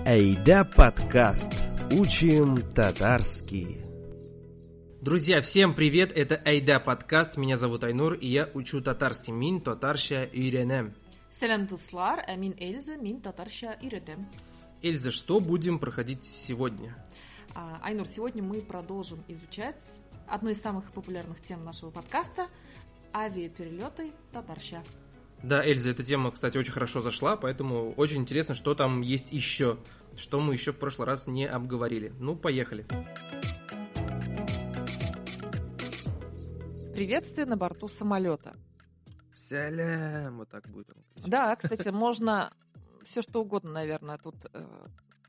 Айда подкаст. Учим татарский. Друзья, всем привет, это Айда подкаст, меня зовут Айнур, и я учу татарский. Мин татарша үйренем. Сәлем дуслар, мин Эльза, мин татарша үйретем. Эльза, что будем проходить сегодня? Айнур, сегодня мы продолжим изучать одну из самых популярных тем нашего подкаста – авиаперелеты татарша. Да, Эльза, эта тема, кстати, очень хорошо зашла, поэтому очень интересно, что там есть еще, что мы еще в прошлый раз не обговорили. Ну, поехали. Приветствие на борту самолета. Сялям, вот так будет. Да, кстати, можно все что угодно, наверное, тут.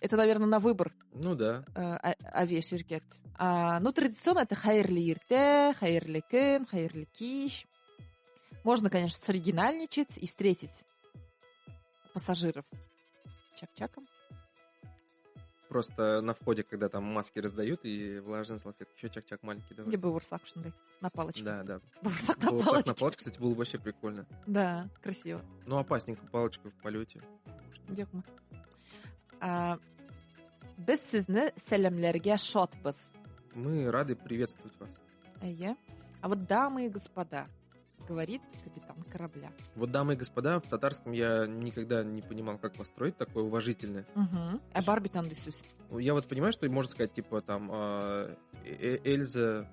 Это, наверное, на выбор. Ну да. Авиаширкет. Ну, традиционно это хайрли ирте, хайрли кэн, хайрли киш. Можно, конечно, соригинальничать и встретить пассажиров чак-чаком. Просто на входе, когда там маски раздают и влажные салфетки, еще чак-чак маленький давай. Либо бауырсак шундай, на палочке. Да. Бауырсак на Бауырсак палочке. на палочке, кстати, было бы вообще прикольно. Да, красиво. Ну, опасненько, палочка в полете. Дякую. Біз сізні сәлемлерге шотбыз. Мы рады приветствовать вас. А вот дамы и господа, говорит капитан корабля. Вот, дамы и господа, в татарском я никогда не понимал, как построить такое уважительное. Барбитан десюс. Я вот понимаю, что можно сказать, типа, там, Эльза,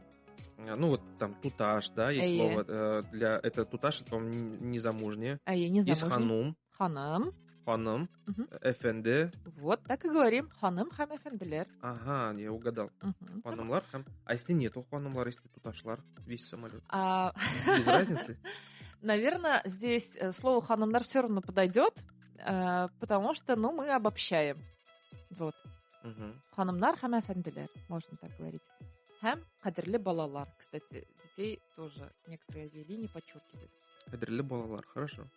ну, вот там, туташ, да, есть слово. Для это туташ, это, по-моему, незамужняя. Есть ханум. Ханым, эфенде. Вот, так и говорим. Ханым хам эфенделер. Ага, я угадал. Ханымлар хам. А если нету ханымлар, если туташлар, весь самолет? Без разницы? Наверное, здесь слово ханымлар все равно подойдет, потому что, ну, мы обобщаем. Вот. Ханымлар хам эфенделер, можно так говорить. Хам кадрле балалар. Кстати, детей тоже некоторые авиалинии подчеркивают. Кадрле балалар, хорошо.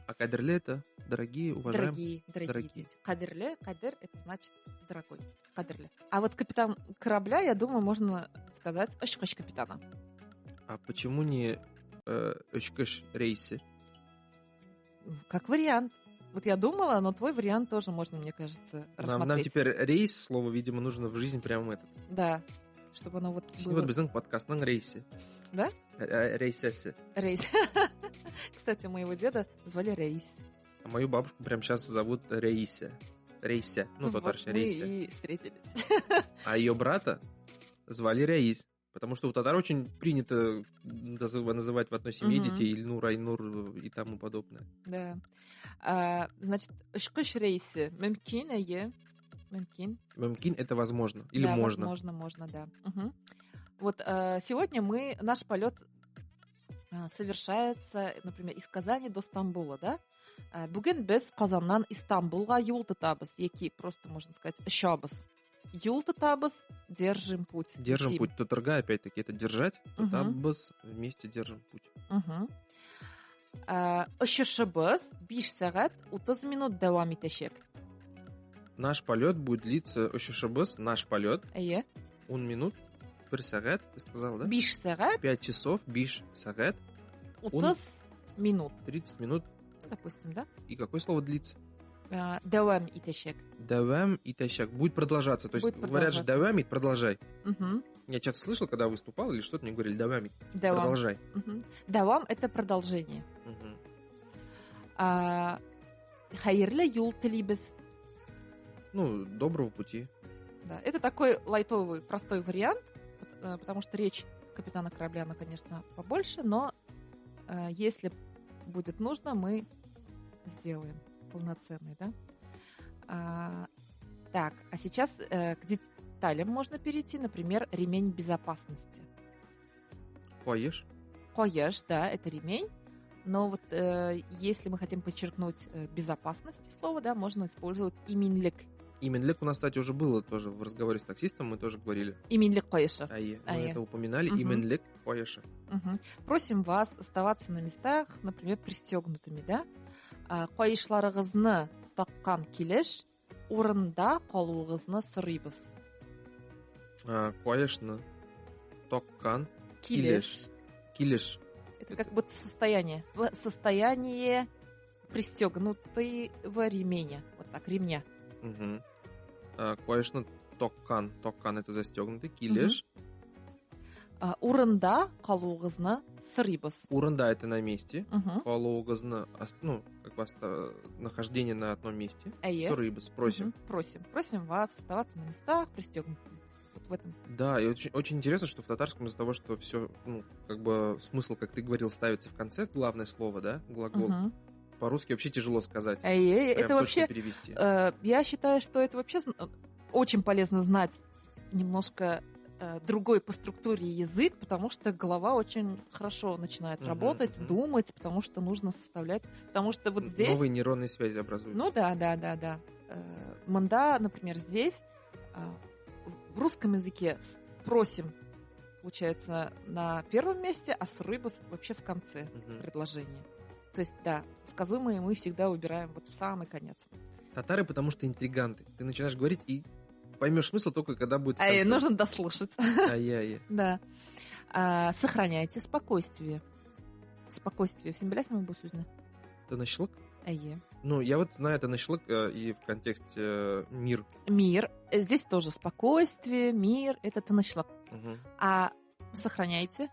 А кадрле это дорогие, уважаемые? Дорогие дети. Кадрле, кадр это значит дорогой. Кадрле. А вот капитан корабля, я думаю, можно сказать ошкаш капитана. А почему не ошкаш рейсы? Как вариант. Вот я думала, но твой вариант тоже можно, мне кажется, рассмотреть. Нам теперь рейс, слово, видимо, нужно в жизнь прямо этот. Да. Чтобы оно вот было... Вот біздің подкастның рейсе. Да? Рейсесі. Рейс. Кстати, моего деда звали Рейс. А мою бабушку прямо сейчас зовут Рейся. Рейся. Ну, татарша вот Рейся. Мы и встретились. А ее брата звали Раис. Потому что у татар очень принято называть в одной семье детей Ильнур, Айнур и тому подобное. Да. Значит, шкыш рейсы. Мемкин, Мемкин. Мемкин это возможно. Или да, можно. Можно, да. Вот сегодня наш полет совершается, например, из Казани до Стамбула, да? Бүгін біз Қазаннан Истамбулға юл тұтабыз. Яки просто, можно сказать, шабыз. Юл тұтабыз, держим путь. Держим путь. Тутырга, опять-таки, это держать. Тұтабыз, вместе держим путь. Ұшышыбыз 5 сағат 30 минут давам етешек. Наш полет будет длиться, ұшышыбыз, наш полет. 10 минут, 1 сағат, ты сказал, да? 5 сағат. 5 часов, 5 сағат. 30 минут. 30 минут. Допустим, да? И какое слово длится? Давам итешек. Давам итешек. Будет продолжаться. То есть говорят же давамит, продолжай. Я часто слышал, когда выступал или что-то, мне говорили давамит, продолжай. Давам это продолжение. Хайрле юл телибез. Ну, доброго пути. Да, это такой лайтовый, простой вариант, потому что речь капитана корабля, она, конечно, побольше, но если будет нужно, мы сделаем полноценный, да? Так, а сейчас к деталям можно перейти, например, ремень безопасности. Коеш? Коеш, да, это ремень. Но вот если мы хотим подчеркнуть безопасность слова, да, можно использовать именлик. Именлик у нас, кстати, уже было тоже в разговоре с таксистом, мы тоже говорили. Именлик коеша. Мы это упоминали, именлик коеша. Просим вас оставаться на местах, например, пристегнутыми, да? Коешларыгызны таккан килеш, урында калуыгызны сорыйбыз. Коешны таккан килеш. Килеш. Это как будто состояние. Состояние пристегнутого ремня. Вот так, ремня. Куайшны токкан. Токкан это застегнутый. Килеш. Урында калуугызны сырыйбыз. Урында это на месте. Калуугызны, ну, как бы нахождение на одном месте. Сырыйбыз. Просим. Просим вас оставаться на местах пристегнутыми. Вот в этом. Да, и очень, очень интересно, что в татарском из-за того, что все, ну, как бы смысл, как ты говорил, ставится в конце, главное слово, да, глагол. По-русски вообще тяжело сказать. Это вообще перевести. Я считаю, что это вообще очень полезно знать немножко другой по структуре язык, потому что голова очень хорошо начинает работать, думать, потому что нужно составлять, потому что вот здесь... Новые нейронные связи образуются. Ну да. Мында, например, здесь в русском языке просим, получается, на первом месте, а сырыйбыз вообще в конце предложения. То есть, да, сказуемые мы всегда убираем вот в самый конец. Татары, потому что интриганты. Ты начинаешь говорить и поймешь смысл только когда будет в конце. Нужно дослушать. Да. Сохраняйте спокойствие. Спокойствие. Всем білесің бұл сөзні? Тынышлық? Ну, я вот знаю тынышлық и в контексте мир. Мир. Здесь тоже спокойствие, мир, это тынышлық. А сохраняйте?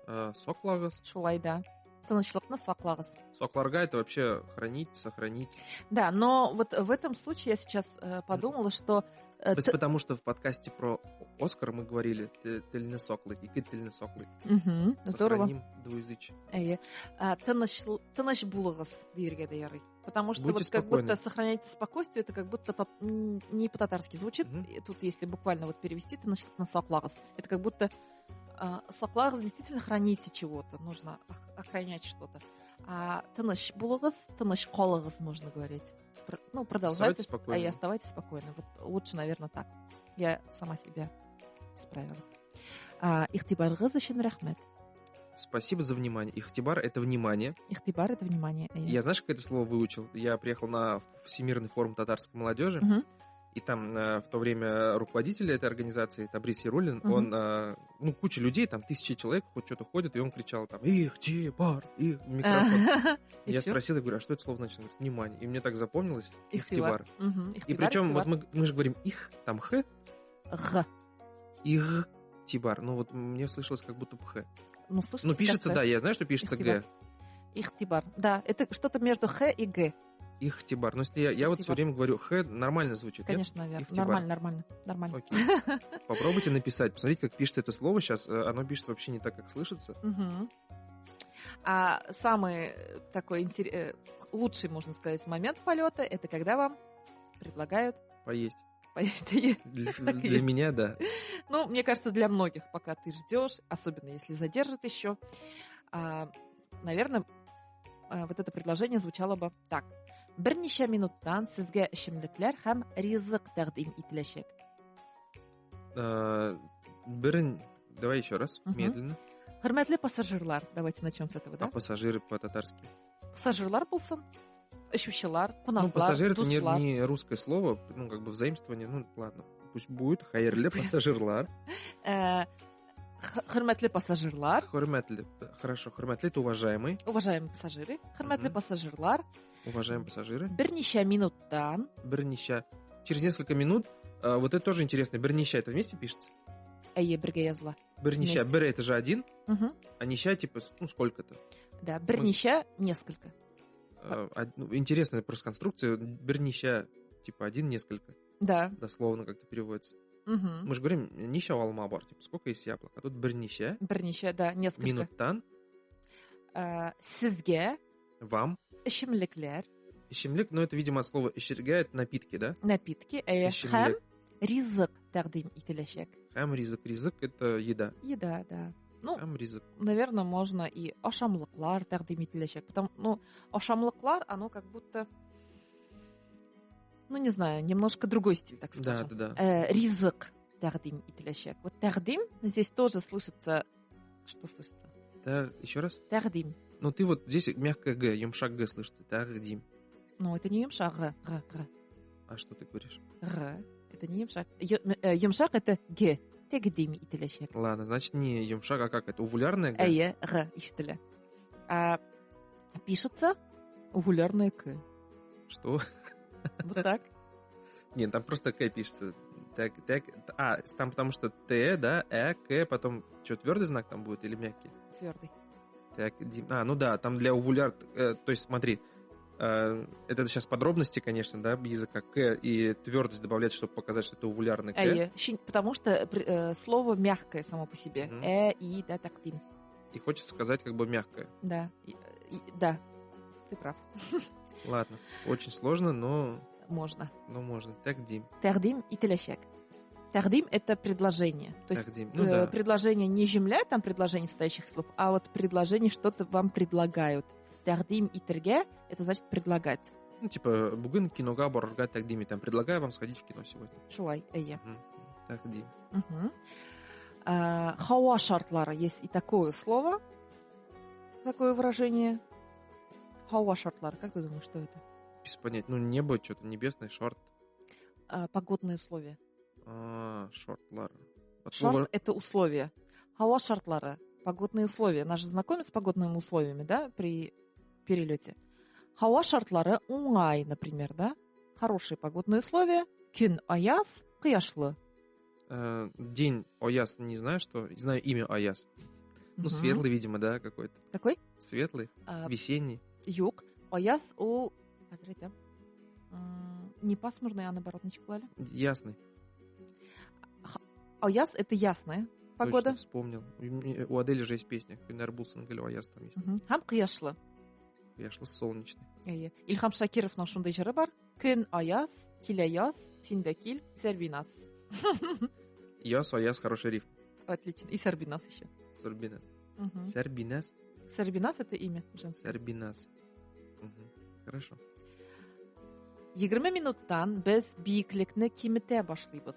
Соқлағыз. Шулай, да. Тынышлықны сақлағыз. Соқларға это вообще хранить, сохранить. Да, но вот в этом случае я сейчас подумала, что... Потому что в подкасте про Оскар мы говорили «тельны соклы» и «тельны соклы». Здорово. Сохраним двуязычие. Тыныш булығыз дейірге де ярый. Потому что будьте вот как спокойны. будто сохраняйте спокойствие, это как будто не по-татарски звучит. И тут если буквально вот перевести тынышлықны сақлағыз, это как будто сақлағыз действительно храните чего-то, нужно охранять что-то. А тыныш булығыз, тыныш қалығыз можно говорить. Ну, продолжайте и оставайтесь спокойны. Вот лучше, наверное, так. Я сама себя исправила. Ихтибарғыз үшін рахмет. Спасибо за внимание. Ихтибар — это внимание. Ихтибар — это внимание. Я знаешь, как это слово выучил? Я приехал на Всемирный форум татарской молодежи, и там в то время руководитель этой организации, Табрис Яруллин, он, ну, куча людей, там 1000 человек, хоть что-то ходит, и он кричал там «Ихтибар!» и в микрофон. Я спросил, я говорю, а что это слово значит? Он говорит, внимание. И мне так запомнилось «ихтибар». И причем вот мы же говорим «их», там «х». «Х». «Ихтибар». Ну вот мне слышалось как будто «х». Ну, слышится, ну пишется, да, я знаю, что пишется «г». Ихтибар. Да, это что-то между «х» и «г». Ихтибар. Но если я вот все время говорю «х», нормально звучит, конечно, нет? Нормально. Окей. Попробуйте написать, посмотрите, как пишется это слово сейчас. Оно пишется вообще не так, как слышится. А самый такой лучший, можно сказать, момент полета — это когда вам предлагают поесть. Для меня, да. Ну, мне кажется, для многих, пока ты ждешь, особенно если задержат еще, наверное, вот это предложение звучало бы так. Бірнеше минуттан сізге ішімдіктер һәм ризық тәқдим ителәчәк. Давай еще раз, медленно. Хөрмәтле пассажирлар. Давайте начнем с этого, да? А пассажиры по-татарски? Пассажирлар булсын. Очучылар, кунаклар, ну, пассажир — это не русское слово, ну, как бы в заимствовании, ну, ладно, пусть будет. Хайрле пассажирлар. Хөрмәтле пассажирлар. Хорошо, хөрмәтле — это уважаемый. Уважаемые пассажиры. Хөрмәтле пассажирлар. Уважаемые пассажиры. Бірнеше минуттан. Через несколько минут. Вот это тоже интересно. Бірнеше — это вместе пишется? Бірге языла. Бірнеше. Бір — это же один, а неше типа, ну, сколько-то. Да, бірнеше — несколько. Интересная просто конструкция. Бірнеше, типа один, несколько. Да. Дословно как-то переводится. Мы же говорим «неше алма бар», типа сколько есть яблок. А тут бірнеше. Бірнеше, да, несколько. Минуттан. Сізге. Вам. Ішімліклер. Ішімлік, ну это, видимо, от слова «ішірге» — это напитки, да? Напитки. Һәм ризық тәқдим ителәчәк. Һәм ризық. Ризық — это еда. Еда, да. Ну, һәм ризық. Наверное, можно и ашамлыклар тәқдим ителәчәк. Ну, ашамлыклар, оно как будто, ну, не знаю, немножко другой стиль, так скажем. Да. Ризық тәқдим ителәчәк. Вот тәқдим здесь тоже слышится. Что слышится? Да, еще раз. Тәқдим. Ну, ты вот здесь мягкое «г», юмшак «г» слышится. Тәқдим. Ну, это не юмшак «г». А что ты говоришь? «Г». Это не юмшак. Юмшак — это «г». Тәқдим ителәчәк. Ладно, значит, не юмшак, а как это? Увулярное «г»? «г» ишетелә. А пишется увулярное «к». Что? Вот так. Нет, там просто К пишется. Там потому что Т, да, К, потом что, твердый знак там будет или мягкий? Твердый. Ну да, там для увуляр, то есть смотри, это сейчас подробности, конечно, да, языка К, и твердость добавляется, чтобы показать, что это увулярный К. Потому что слово мягкое само по себе. И, да, тагдим. И хочется сказать как бы мягкое. Да, да, ты прав. Ладно, очень сложно, но... Можно. Но можно. Тагдим. Тагдим и телящак. Тагдим — это предложение. То есть да. предложение не земля, там предложение состоящих слов, а вот предложение что-то вам предлагают. Тагдим и терге — это значит предлагать. Ну, типа, бугын кинога борга тагдими. Там предлагаю вам сходить в кино сегодня. Шулай, Тагдим. Хауа шартлары. Есть и такое слово, такое выражение. Хауа шартлары. Как ты думаешь, что это? Без понятия. Ну, небо, что-то небесное, шорт. Погодные условия. Шортлар. Шорт — это условия. Хауа шартлары. Погодные условия. Нас же знакомят с погодными условиями, да, при перелете. Хауа шартлары уңай, например, да? Хорошие погодные условия. Күн аяз, кыяшлы. День Аяз, не знаю, что. Знаю имя Аяз. Ну, светлый, видимо, да, какой-то. Какой? Светлый, весенний. Юг. Аяз ол... Не пасмурный, а наоборот, не чеклали. Ясный. Аяз — это ясная погода. Точно вспомнил. У Адели же есть песня. Күннәр булсын гел Аяз там есть. Хам кыяшлы. Кыяшлы солнечный. Илхам Шакировның шундай җыры бар. Көн аяз, килә яз, син дә кил, сәрбинас. Яс, Аяз, хороший рифм. Отлично. И сәрбинас еще. Сәрбинас. Сәрбинас. Сәрбинас — это имя женское. Сәрбинас. Хорошо. 20 минуттан без биекликне кимете башлыйбыз.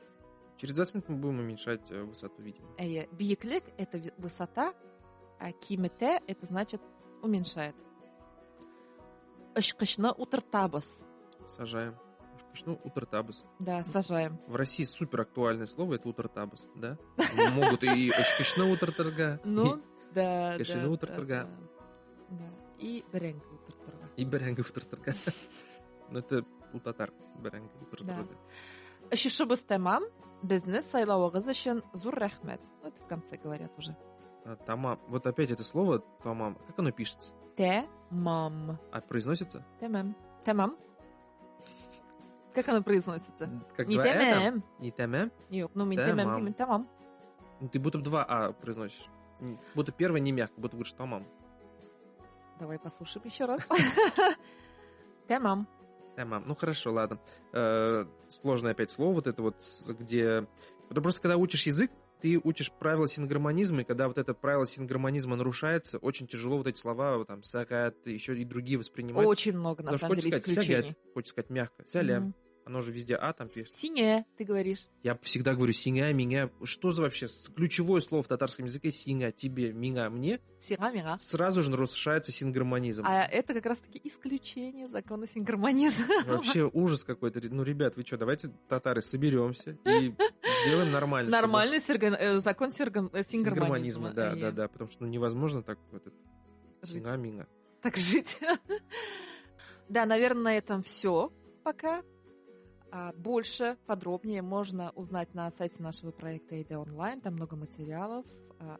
Через 20 минут мы будем уменьшать высоту, видимо. Биеклик — это высота, а кимете — это значит уменьшает. Ышкышны утыртабыз. Сажаем. Ышкышны утыртабыз. Да, сажаем. В России супер актуальное слово — это утыртабыз, да? Могут и ышкышны утыртырга. Ну, да. Кышыны утыртырга. Да. И беренга утыртырга. И беренга утыртырга. Ну, это у татар беренга утыртырга. Ышышыбыз тамам, безне сайлауыгыз өчен зур рәхмәт. Это в конце говорят уже. Тамам. Вот опять это слово тамам. Как оно пишется? Тамам. А произносится? Тамам. Тамам. Как оно произносится? Как не тамам. Не тамам? Нет, ну ми тамам, тамам. Ну, ты будто бы два А произносишь. Будто первое не мягко, будто говоришь тамам. Давай послушаем еще раз. Тамам. Тамам. Ну, хорошо, ладно. Сложное опять слово, вот это вот, где... Потому просто, когда учишь язык, ты учишь правила сингармонизма, и когда вот это правило сингармонизма нарушается, очень тяжело вот эти слова, там, сагат, еще и другие воспринимать. Очень много, на самом деле, исключений. Сагат, хочешь сказать мягко. Сялям. Оно же везде А там пишется. Синя, ты говоришь. Я всегда говорю синя, меня. Что за вообще ключевое слово в татарском языке? Синя, тебе, меня, мне. Сига, мига. Сразу же нарушается сингармонизм. А это как раз-таки исключение закона сингармонизма. Вообще ужас какой-то. Ну, ребят, вы что, давайте, татары, соберемся и сделаем нормально. Нормальный закон сингармонизма. Да, потому что невозможно так сига, мига. Так жить. Да, наверное, на этом все пока. Больше, подробнее можно узнать на сайте нашего проекта Эйда Онлайн. Там много материалов,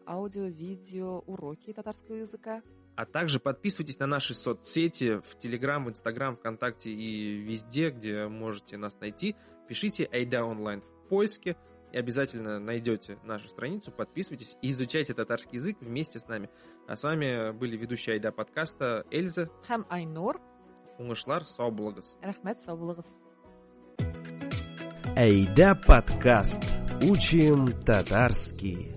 аудио, видео, уроки татарского языка. А также подписывайтесь на наши соцсети в Телеграм, в Инстаграм, ВКонтакте и везде, где можете нас найти. Пишите Эйда Онлайн в поиске и обязательно найдете нашу страницу, подписывайтесь и изучайте татарский язык вместе с нами. А с вами были ведущие Айда подкаста Эльза. Хам Айнур. Уңышлар, сау булыгыз. Рахмет, сау булыгыз. Айда подкаст. Учим татарский.